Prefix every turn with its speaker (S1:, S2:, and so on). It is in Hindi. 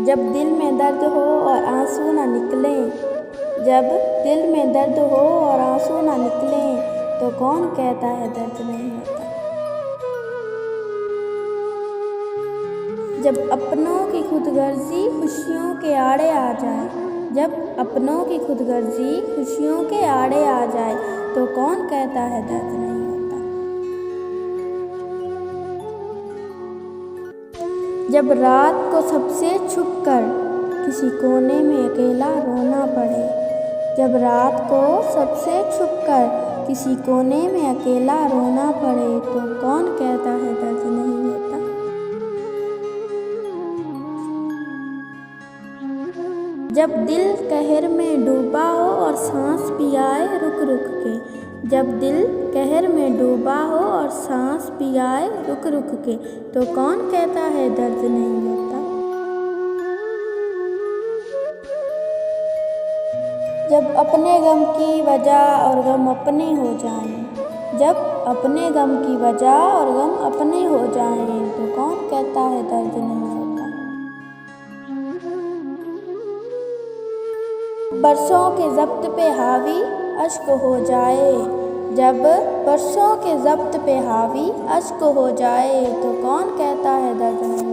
S1: जब दिल में दर्द हो और आंसू ना निकलें, जब दिल में दर्द हो और आंसू ना निकलें, तो कौन कहता है दर्द नहीं होता। जब अपनों की खुदगर्जी खुशियों के आड़े आ जाए, जब अपनों की खुदगर्जी खुशियों के आड़े आ जाए, तो कौन कहता है दर्द नहीं होता। जब रात को सबसे छुपकर किसी कोने में अकेला रोना पड़े, जब रात को सबसे छुपकर किसी कोने में अकेला रोना पड़े, तो कौन कहता है दर्द नहीं होता। जब दिल कहर में डूबा हो और सांस भी आए रुक रुक के, जब दिल कहर में डूबा हो और सांस भी आए रुक रुक के, तो कौन कहता है दर्द नहीं होता। जब अपने गम की वजह और गम अपने हो जाएं, जब अपने गम की वजह और गम अपने हो जाएं, तो कौन कहता है दर्द नहीं होता। बरसों के ज़ब्त पे हावी अश्क हो जाए, जब बरसों के ज़ब्त पे हावी अश्क हो जाए, तो कौन कहता है दर्द नहीं।